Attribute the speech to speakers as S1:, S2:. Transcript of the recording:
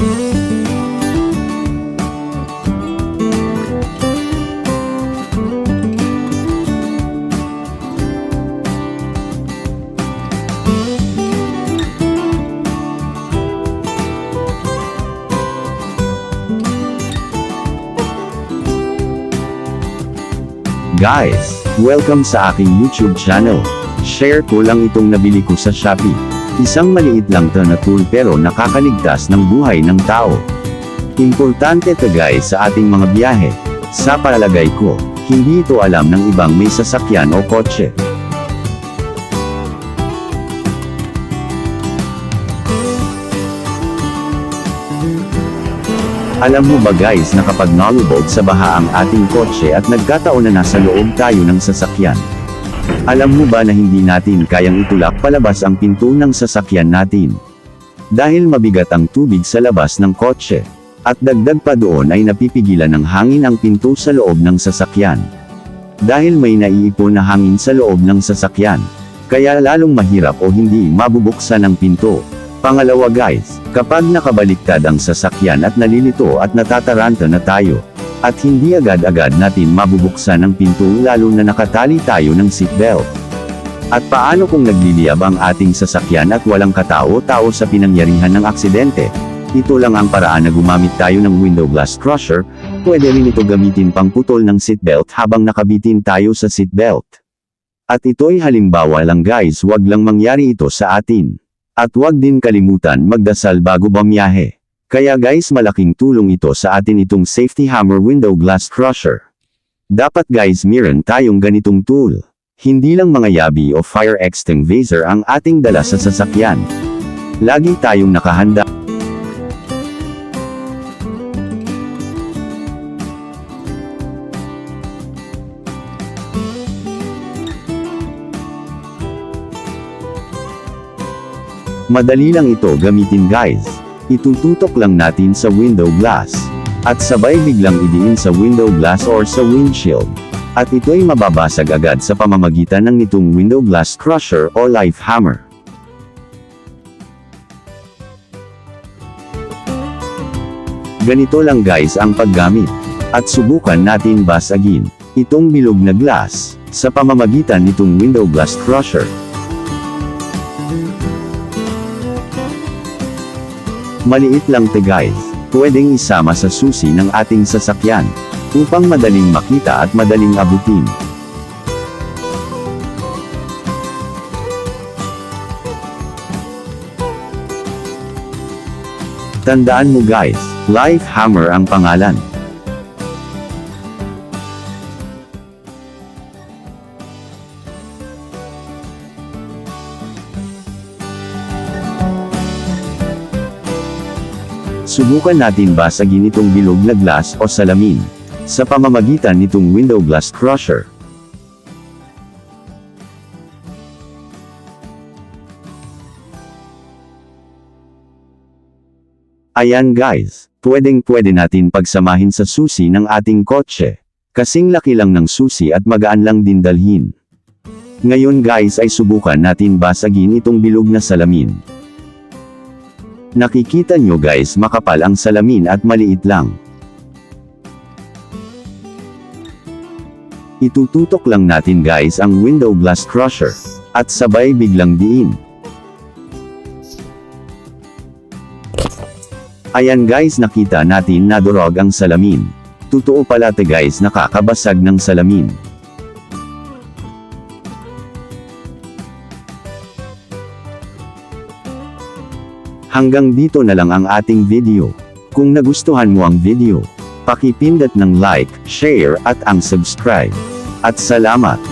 S1: Guys, welcome sa aking YouTube channel. Share ko lang itong nabili ko sa Shopee. Isang maliit lang na tool pero nakakaligtas ng buhay ng tao. Importante to guys sa ating mga biyahe. Sa palagay ko, hindi ito alam ng ibang may sasakyan o kotse. Alam mo ba guys na kapag nalubog sa baha ang ating kotse at nagkataon na nasa loob tayo ng sasakyan? Alam mo ba na hindi natin kayang itulak palabas ang pinto ng sasakyan natin? Dahil mabigat ang tubig sa labas ng kotse. At dagdag pa doon ay napipigilan ng hangin ang pinto sa loob ng sasakyan. Dahil may naiipon na hangin sa loob ng sasakyan. Kaya lalong mahirap o hindi mabubuksan ang pinto. Pangalawa guys, kapag nakabaliktad ang sasakyan at nalilito at natataranta na tayo, at hindi agad-agad natin mabubuksan ang pinto lalo na nakatali tayo ng seatbelt. At paano kung nagliliyab ang ating sasakyan at walang katao-tao sa pinangyarihan ng aksidente? Ito lang ang paraan na gumamit tayo ng window glass crusher, pwede rin ito gamitin pang putol ng seatbelt habang nakabitin tayo sa seatbelt. At ito'y halimbawa lang guys, wag lang mangyari ito sa atin. At huwag din kalimutan magdasal bago bumiyahe. Kaya guys malaking tulong ito sa atin itong Safety Hammer Window Glass Crusher. Dapat guys meron tayong ganitong tool. Hindi lang mga yabi o fire extinguisher ang ating dala sa sasakyan. Lagi tayong nakahanda. Madali lang ito gamitin guys. Itututok lang natin sa window glass. At sabay biglang idiin sa window glass or sa windshield. At ito'y mababasag agad sa pamamagitan ng nitong window glass crusher o life hammer. Ganito lang guys ang paggamit. At subukan natin basagin itong bilog na glass sa pamamagitan nitong window glass crusher. Maliit lang to guys, pwedeng isama sa susi ng ating sasakyan, upang madaling makita at madaling abutin. Tandaan mo guys, Life Hammer ang pangalan. Subukan natin basagin itong bilog na glass o salamin, sa pamamagitan nitong window glass crusher. Ayan guys, pwede natin pagsamahin sa susi ng ating kotse. Kasing laki lang ng susi at magaan lang din dalhin. Ngayon guys ay subukan natin basagin itong bilog na salamin. Nakikita nyo guys makapal ang salamin at maliit lang. Itututok lang natin guys ang window glass crusher. At sabay biglang diin. Ayan guys nakita natin nadurog ang salamin. Totoo pala te guys nakakabasag ng salamin. Hanggang dito na lang ang ating video. Kung nagustuhan mo ang video, pakipindot ng like, share at ang subscribe. At salamat!